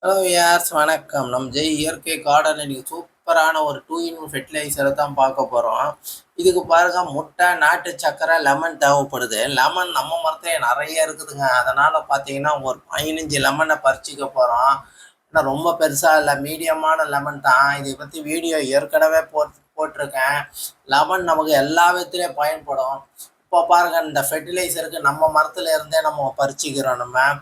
Hello யார்ஸ் வணக்கம். ஜெய் இயற்கை garden இன்னைக்கு சூப்பரான ஒரு 2 இன் 1 ஃபெர்டிலைசரை தான் பார்க்க போகிறோம். இதுக்கு பாருங்க முட்டை, நாட்டு சர்க்கரை, லெமன் தேவைப்படுது. லெமன் நம்ம மரத்திலே நிறைய இருக்குதுங்க. அதனால் பார்த்தீங்கன்னா ஒரு 15 லெமனை பறிச்சுக்க போகிறோம். ஆனால் ரொம்ப பெருசாக இல்லை, மீடியமான லெமன் தான். இதை பற்றி வீடியோ ஏற்கனவே போட்டிருக்கேன். லெமன் நமக்கு எல்லா விதத்துலேயும் பயன்படும். இப்போ பாருங்கள், இந்த ஃபெர்டிலைசருக்கு நம்ம மரத்துல இருந்தே நம்ம பறிச்சுக்கிறோம்.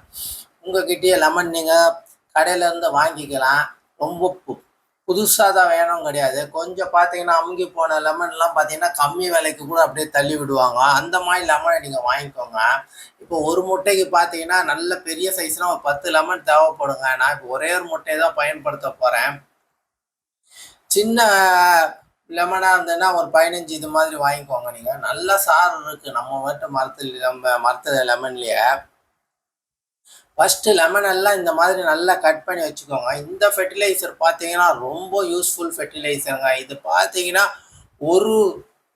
உங்ககிட்டயே லெமன் நீங்கள் கடையிலேருந்து வாங்கிக்கலாம். ரொம்ப புதுசாக தான் வேணும் கிடையாது. கொஞ்சம் பார்த்தீங்கன்னா அமுங்கி போன லெமன்லாம் பார்த்தீங்கன்னா கம்மி விலைக்கு கூட அப்படியே தள்ளி விடுவாங்க. அந்த மாதிரி லெமனை நீங்கள் வாங்கிக்கோங்க. இப்போ ஒரு முட்டைக்கு பார்த்தீங்கன்னா நல்ல பெரிய சைஸ்னால் ஒரு 10 லெமன் தேவைப்படுங்க. நான் இப்போ ஒரே ஒரு முட்டையை தான் பயன்படுத்த போகிறேன். சின்ன லெமனாக இருந்ததுன்னா ஒரு 15 இது மாதிரி வாங்கிக்கோங்க. நீங்கள் நல்ல சாறு இருக்குது நம்ம மரத்தில் லெமன்லேயே. ஃபஸ்ட்டு லெமன் எல்லாம் இந்த மாதிரி நல்லா கட் பண்ணி வச்சுக்கோங்க. இந்த ஃபெர்டிலைசர் பார்த்தீங்கன்னா ரொம்ப யூஸ்ஃபுல் ஃபெர்டிலைசருங்க. இது பார்த்தீங்கன்னா ஒரு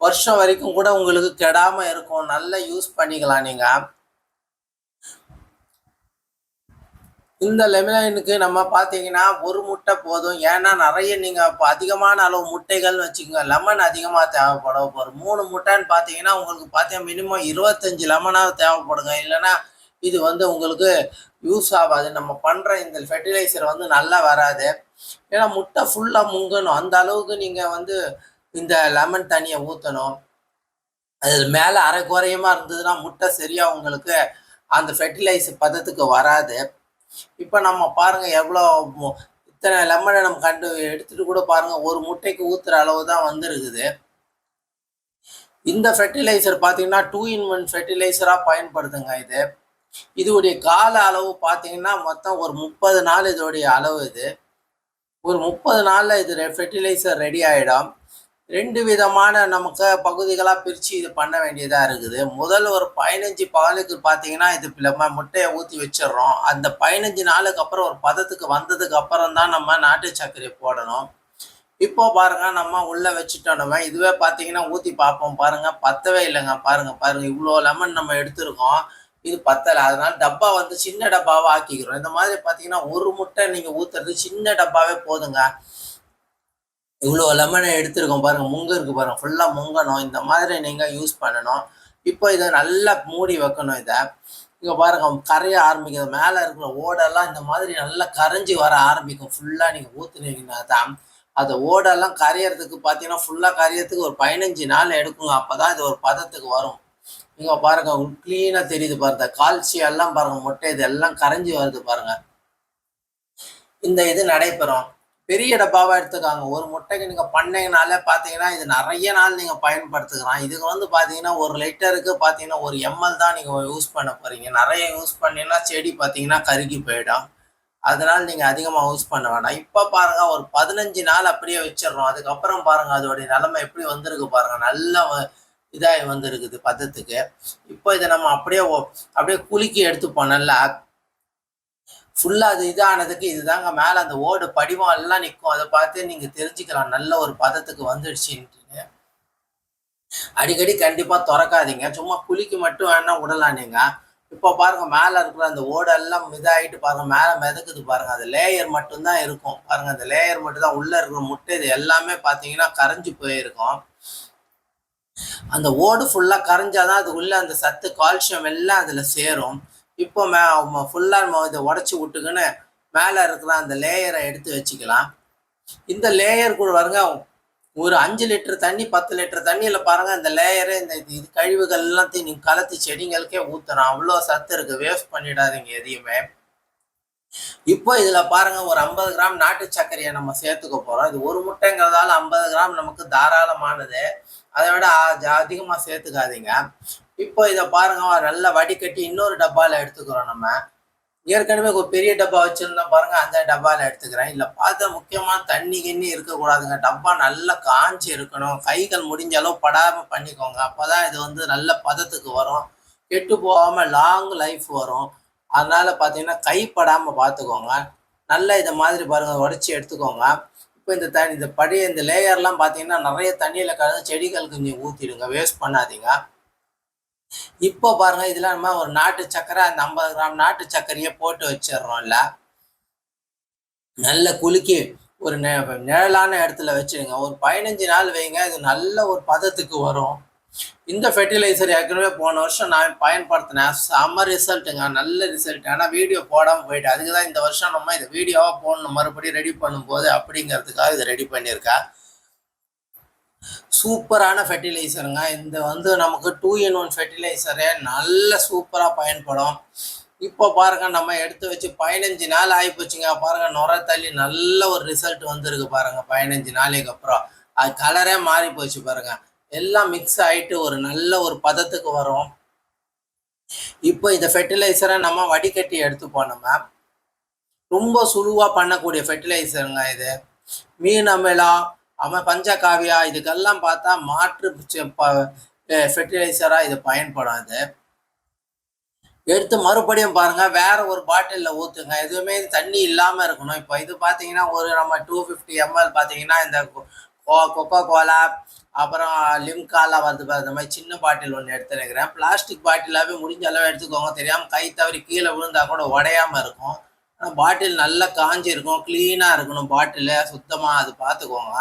வருஷம் வரைக்கும் கூட உங்களுக்கு கெடாமல் இருக்கும். நல்லா யூஸ் பண்ணிக்கலாம் நீங்கள். இந்த லெமனுக்கு நம்ம பார்த்தீங்கன்னா ஒரு முட்டை போதும். ஏன்னா நிறைய நீங்கள் இப்போ அதிகமான அளவு முட்டைகள்னு வச்சுக்கோங்க, லெமன் அதிகமாக தேவைப்படும். ஒரு 3 முட்டைன்னு பார்த்தீங்கன்னா உங்களுக்கு பார்த்தீங்கன்னா மினிமம் 25 லெமனாக தேவைப்படுங்க. இல்லைன்னா இது உங்களுக்கு யூஸ் ஆகாது. நம்ம பண்ணுற இந்த ஃபெர்டிலைசர் நல்லா வராது. ஏன்னா முட்டை ஃபுல்லாக முங்கணும். அந்த அளவுக்கு நீங்கள் இந்த லெமன் தண்ணியை ஊற்றணும். அது மேலே அரை குறையமா இருந்ததுன்னா முட்டை சரியாக உங்களுக்கு அந்த ஃபெர்டிலைசர் பதத்துக்கு வராது. இப்போ நம்ம பாருங்கள் எவ்வளோ இத்தனை லெமனை நம்ம எடுத்துகிட்டு கூட பாருங்கள், ஒரு முட்டைக்கு ஊற்றுற அளவு தான் வந்துருக்குது. இந்த ஃபெர்டிலைசர் பார்த்தீங்கன்னா 2 இன் 1 ஃபெர்டிலைசராக பயன்படுத்துங்க. இதோடைய கால அளவு பார்த்தீங்கன்னா மொத்தம் ஒரு 30 நாள் இதோடைய அளவு. ஒரு 30 நாளில் இது ஃபெர்டிலைசர் ரெடி ஆகிடும். 2 விதமான நமக்கு பகுதிகளாக பிரித்து இது பண்ண வேண்டியதாக இருக்குது. முதல் ஒரு 15 பாலுக்கு பார்த்தீங்கன்னா இது நம்ம முட்டையை ஊற்றி வச்சிடுறோம். அந்த 15 நாளுக்கு அப்புறம் ஒரு பதத்துக்கு வந்ததுக்கு அப்புறம் தான் நம்ம நாட்டு சர்க்கரை போடணும். இப்போ பாருங்க, நம்ம உள்ளே வச்சுட்டோம். இதுவே பார்த்தீங்கன்னா ஊற்றி பார்ப்போம். பாருங்கள், பத்தவே இல்லைங்க. பாருங்கள் இவ்வளோ லெமன் நம்ம எடுத்துருக்கோம். இது பத்தலை. அதனால டப்பா சின்ன டப்பாவை ஆக்கிக்கிறோம். இந்த மாதிரி பார்த்தீங்கன்னா ஒரு முட்டை நீங்கள் ஊற்றுறது சின்ன டப்பாவே போதுங்க. இவ்வளோ லெமனை எடுத்துருக்கோம் பாருங்கள், முங்க இருக்குது பாருங்கள், ஃபுல்லாக முங்கணும். இந்த மாதிரி நீங்கள் யூஸ் பண்ணணும். இப்போ இதை நல்லா மூடி வைக்கணும். இங்கே பாருங்கள், கரைய ஆரம்பிக்கும். மேலே இருக்கிற ஓடெல்லாம் இந்த மாதிரி நல்லா கரைஞ்சி வர ஆரம்பிக்கும். ஃபுல்லாக நீங்கள் ஊற்றுனீங்கன்னா தான் அந்த ஓடெல்லாம் கரையிறதுக்கு பார்த்தீங்கன்னா ஃபுல்லாக கரையிறதுக்கு ஒரு 15 நாள் எடுக்குங்க. அப்போ தான் இது ஒரு பதத்துக்கு வரும். இங்க பாருங்க, கிளீனா தெரியுது பாருங்க. கால்சியம் எல்லாம் பாருங்க, முட்டை இது எல்லாம் கரைஞ்சி வருது பாருங்க. இந்த இது நடைபெறும். பெரிய டப்பாவா எடுத்துக்காங்க. ஒரு முட்டைக்கு நீங்க பண்ணீங்கனாலே பாத்தீங்கன்னா இது நிறைய நாள் நீங்க பயன்படுத்திக்கலாம். இதுக்கு பாத்தீங்கன்னா 1 லிட்டருக்கு பாத்தீங்கன்னா 1 ml தான் நீங்க யூஸ் பண்ண போறீங்க. நிறைய யூஸ் பண்ணீங்கன்னா செடி பாத்தீங்கன்னா கருகி போயிடும். அதனால நீங்க அதிகமா யூஸ் பண்ண வேண்டாம். இப்ப பாருங்க, ஒரு 15 நாள் அப்படியே வச்சிடறோம். அதுக்கப்புறம் பாருங்க அதோடைய நிலைமை எப்படி வந்திருக்கு பாருங்க. நல்ல இதாகி வந்துருக்குது பதத்துக்கு. இப்போ இதை நம்ம அப்படியே குலுக்கி எடுத்துப்போம். நல்லா ஃபுல்லாக அது இதானதுக்கு இதுதாங்க மேலே அந்த ஓடு படிவம் எல்லாம் நிற்கும். அதை பார்த்து நீங்கள் தெரிஞ்சுக்கலாம் நல்ல ஒரு பதத்துக்கு வந்துடுச்சுன்ட்டு. அடிக்கடி கண்டிப்பாக திறக்காதீங்க. சும்மா குலுக்கி மட்டும் வேணா விடலாம் நீங்கள். இப்போ பாருங்க, மேலே இருக்கிற அந்த ஓடெல்லாம் இதாகிட்டு பாருங்க, மேலே மிதக்குது பாருங்க. அது லேயர் மட்டும்தான் இருக்கும் பாருங்க. அந்த லேயர் மட்டும் தான் உள்ள இருக்கிற முட்டை. இது எல்லாமே பார்த்தீங்கன்னா கரைஞ்சி போயிருக்கும். அந்த ஓடு ஃபுல்லாக கரைஞ்சாதான் அது உள்ள அந்த சத்து, கால்சியம் எல்லாம் அதில் சேரும். இப்போ ஃபுல்லாக நம்ம இதை உடச்சி விட்டுக்குன்னு மேலே இருக்கிற அந்த லேயரை எடுத்து வச்சுக்கலாம். இந்த லேயர் கூட பாருங்க, ஒரு 5 லிட்டர் தண்ணி 10 லிட்டர் தண்ணியில் பாருங்க, இந்த லேயரு இந்த இது கழிவுகள் எல்லாத்தையும் நீங்கள் கலத்தி செடிங்களுக்கே ஊற்றணும். அவ்வளோ சத்து இருக்குது. வேஸ்ட் பண்ணிடாதீங்க எதையுமே. இப்போ இதில் பாருங்க, ஒரு 50 கிராம் நாட்டு சர்க்கரையை நம்ம சேர்த்துக்க போகிறோம். இது ஒரு முட்டைங்கிறதால 50 கிராம் நமக்கு தாராளமானது. அதை விட அதிகமாக சேர்த்துக்காதீங்க. இப்போ இதை பாருங்க, நல்லா வடிகட்டி இன்னொரு டப்பாவில் எடுத்துக்கிறோம். நம்ம ஏற்கனவே ஒரு பெரிய டப்பா வச்சுருந்தோம் பாருங்க, அந்த டப்பாவில் எடுத்துக்கிறேன். இல்லை பார்த்தா முக்கியமான தண்ணி கிண்ணி இருக்கக்கூடாதுங்க. டப்பா நல்லா காஞ்சி இருக்கணும். கைகள் முடிஞ்ச அளவு படாமல் பண்ணிக்கோங்க. அப்போ தான் இது நல்ல பதத்துக்கு வரும். கெட்டு போகாமல் லாங் லைஃப் வரும். அதனால பார்த்தீங்கன்னா கைப்படாமல் பார்த்துக்கோங்க. நல்லா இதை மாதிரி பாருங்கள், உடச்சி எடுத்துக்கோங்க. இப்போ இந்த லேயர்லாம் பார்த்தீங்கன்னா நிறைய தண்ணியில் கலந்து செடிகளுக்கு கொஞ்சம் ஊற்றிடுங்க. வேஸ்ட் பண்ணாதீங்க. இப்போ பாருங்க, இதில் நம்ம ஒரு நாட்டு சர்க்கரை, அந்த 50 கிராம் நாட்டு சர்க்கரையை போட்டு வச்சிடுறோம்ல. நல்ல குலுக்கி ஒரு நிழலான இடத்துல வச்சுடுங்க. ஒரு 15 நாள் வைங்க. இது நல்ல ஒரு பதத்துக்கு வரும். இந்த ஃபெர்டிலைசர் ஏற்கனவே போன வருஷம் நான் பயன்படுத்தினேன். செம்ம ரிசல்ட்டுங்க. நல்ல ரிசல்ட். ஆனா வீடியோ போடாம போயிட்டேன். அதுக்கு தான் இந்த வருஷம் நம்ம இத வீடியோவா போடணும் மறுபடியும் ரெடி பண்ணும்போது அப்படிங்கிறதுக்காக இத ரெடி பண்ணியிருக்கேன். சூப்பரான ஃபெர்டிலைசருங்க. இந்த நமக்கு 2 in 1 ஃபெர்டிலைசரு நல்ல சூப்பரா பயன்படும். இப்போ பாருங்க நம்ம எடுத்து வச்சு 15 நாள் ஆயிப்போச்சுங்க. பாருங்க நுரை தள்ளி நல்ல ஒரு ரிசல்ட் வந்திருக்கு பாருங்க 15 நாளைக்கு அப்புறம். அது கலரே மாறி போச்சு பாருங்க. எல்லாம் மிக்ஸ் ஆயிட்டு ஒரு நல்ல ஒரு பதத்துக்கு வரும். இப்போ இந்த ஃபெர்டிலைசரை நம்ம வடிகட்டி எடுத்துப்போம் நம்ம. ரொம்ப சுழுவா பண்ணக்கூடிய ஃபெர்டிலைசருங்க இது. மீன் அமிலம், பஞ்சகாவியா இதுக்கெல்லாம் பார்த்தா மாற்று ஃபெர்டிலைசரா இது பயன்படும் அது. எடுத்து மறுபடியும் பாருங்க வேற ஒரு பாட்டில்ல ஊத்துங்க. எதுவுமே தண்ணி இல்லாம இருக்கணும். இப்போ இது பார்த்தீங்கன்னா ஒரு நம்ம 250 ml பார்த்தீங்கன்னா இந்த கொக்கோ கோலா அப்புறம் லிம்காலாம் வருது பாரு. இந்த மாதிரி சின்ன பாட்டில் ஒன்று எடுத்துருக்கிறேன். பிளாஸ்டிக் பாட்டிலாவே முடிஞ்ச அளவு எடுத்துக்கோங்க. தெரியாம கை தவறி கீழே விழுந்தா கூட உடையாம இருக்கும். ஆனால் பாட்டில் நல்லா காஞ்சி இருக்கும், கிளீனா இருக்கணும். பாட்டில் சுத்தமா அது பார்த்துக்கோங்க.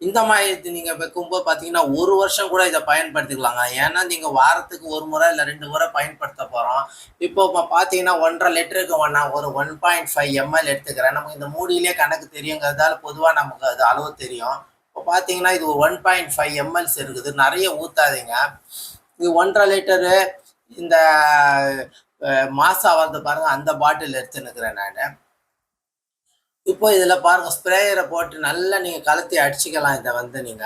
இந்த மாதிரி நீங்க வைக்கும்போது பார்த்தீங்கன்னா 1 வருஷம் கூட இதை பயன்படுத்திக்கலாங்க. ஏன்னா நீங்க வாரத்துக்கு 1 முறை இல்லை 2 முறை பயன்படுத்த போறோம். இப்போ பார்த்தீங்கன்னா 1.5 லிட்டருக்கு ஒரு 1.5 ml எடுத்துக்கிறேன். நமக்கு இந்த மூடியிலே கணக்கு தெரியுங்கிறதால பொதுவாக நமக்கு அது அளவு தெரியும். இப்போ பார்த்தீங்கன்னா இது 1.5 ml இருக்குது. நிறைய ஊத்தாதீங்க. இது 1.5 லிட்டரு இந்த மாசா வருது பாருங்க, அந்த பாட்டில் எடுத்துன்னுக்கிறேன் நான். இப்போ இதுல பாருங்க ஸ்ப்ரேயரை போட்டு நல்லா நீங்க கலத்தி அடிச்சுக்கலாம். இதை நீங்க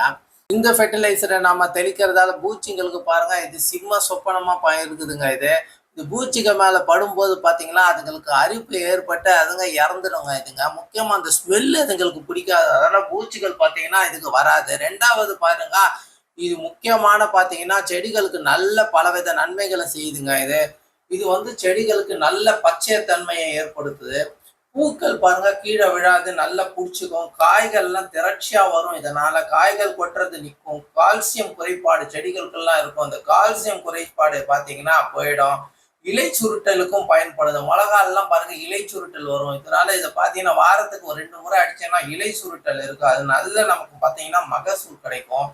இந்த ஃபெர்டிலைசரை நாம தெளிக்கிறதால பூச்சிங்களுக்கு பாருங்க இது சிம்ம சொப்பனமா இருக்குதுங்க. இது பூச்சிகள் மேல படும்போது பாத்தீங்கன்னா அதுங்களுக்கு அரிப்பு ஏற்பட்டு அதுங்க இறந்துடுங்க. இதுங்க முக்கியமா அந்த ஸ்மெல் அதுங்களுக்கு பிடிக்காது. அதனால பூச்சிகள் பாத்தீங்கன்னா இதுக்கு வராது. 2வது பாருங்க, இது முக்கியமான பாத்தீங்கன்னா செடிகளுக்கு நல்ல பலவித நன்மைகளை செய்யுதுங்க. இது செடிகளுக்கு நல்ல பச்சை தன்மையை ஏற்படுத்துது. பூக்கள் பாருங்க கீழே விழாது, நல்லா புடிச்சுக்கும். காய்கள்லாம் திரட்சியா வரும். இதனால காய்கள் கொட்டுறது நிற்கும். கால்சியம் குறைபாடு செடிகளுக்கெல்லாம் இருக்கும். அந்த கால்சியம் குறைபாடு பார்த்தீங்கன்னா போயிடும். இலை சுருட்டலுக்கும் பயன்படுது. மிளகாலாம் பாருங்க இலை சுருட்டல் வரும். இதனால இதை பார்த்தீங்கன்னா வாரத்துக்கு ஒரு 2 முறை அடிச்சேன்னா இலை சுருட்டல் இருக்கு. அது நல்ல நமக்கு பார்த்தீங்கன்னா மகசூல் கிடைக்கும்.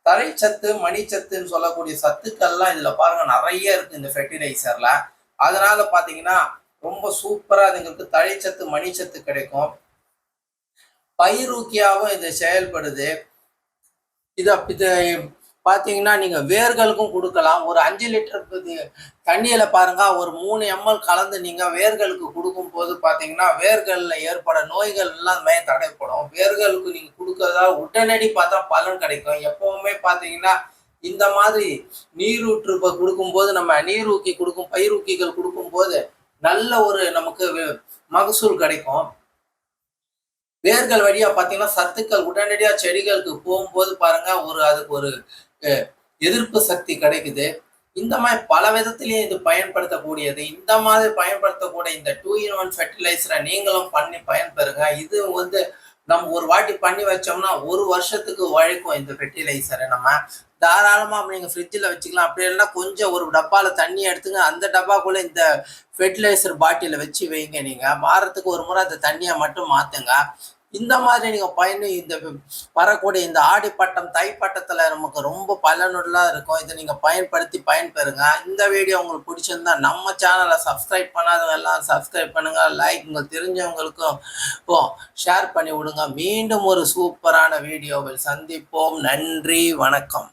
தழைச்சத்து மணிச்சத்துன்னு சொல்லக்கூடிய சத்துக்கள்லாம் இதுல பாருங்க நிறைய இருக்கு இந்த ஃபெர்டிலைசர்ல. அதனால பாத்தீங்கன்னா ரொம்ப சூப்பரா அதுங்களுக்கு தழைச்சத்து மணிச்சத்து கிடைக்கும். பயிரூக்கியாவும் இது செயல்படுது. இதை பார்த்தீங்கன்னா நீங்க வேர்களுக்கும் கொடுக்கலாம். ஒரு 5 லிட்டர் தண்ணியில பாருங்க ஒரு 3 ml கலந்து நீங்க வேர்களுக்கு கொடுக்கும் போது பார்த்தீங்கன்னா வேர்கள்ல ஏற்பட நோய்கள் எல்லாமே தடைப்படும். வேர்களுக்கு நீங்க கொடுக்கறதா உடனடி பார்த்தா பலன் கிடைக்கும். எப்பவுமே பார்த்தீங்கன்னா இந்த மாதிரி நீரூற்று கொடுக்கும்போது நம்ம நீரூக்கி கொடுக்கும் பயிரூக்கிகள் கொடுக்கும்போது நல்ல ஒரு நமக்கு மகசூல் கிடைக்கும். வேர்கள் வழியா பார்த்தீங்கன்னா சத்துக்கள் உடனடியா செடிகளுக்கு போகும்போது பாருங்க அதுக்கு ஒரு எதிர்ப்பு சக்தி கிடைக்குது. இந்த மாதிரி பல விதத்திலையும் இது பயன்படுத்தக்கூடியது. இந்த மாதிரி பயன்படுத்தக்கூடிய இந்த 2 in 1 ஃபெர்டிலைசரை நீங்களும் பண்ணி பயன்பெறுங்க. இது நம்ம ஒரு வாட்டி பண்ணி வச்சோம்னா 1 வருஷத்துக்கு உழைக்கும். இந்த ஃபெர்டிலைசரை நம்ம தாராளமா நீங்க ஃப்ரிட்ஜில் வச்சுக்கலாம். அப்படி இல்லைன்னா கொஞ்சம் ஒரு டப்பால தண்ணி எடுத்துங்க. அந்த டப்பாக்குள்ள இந்த ஃபெர்டிலைசர் பாட்டில வச்சு வைங்க. நீங்க வாரத்துக்கு 1 முறை அந்த தண்ணியை மட்டும் மாத்துங்க. இந்த மாதிரி நீங்க இந்த வரக்கூடிய இந்த ஆடிப்பட்டம் தைப்பட்டத்துல நமக்கு ரொம்ப பயனுள்ளதா இருக்கும். இதை நீங்க பயன்படுத்தி பயன்பெறுங்க. இந்த வீடியோ உங்களுக்கு பிடிச்சிருந்தா நம்ம சேனலை சப்ஸ்கிரைப் பண்ணாதவங்க எல்லாம் சப்ஸ்கிரைப் பண்ணுங்க. லைக் உங்களுக்கு தெரிஞ்சவங்களுக்கும் ஷேர் பண்ணி விடுங்க. மீண்டும் ஒரு சூப்பரான வீடியோவில் சந்திப்போம். நன்றி, வணக்கம்.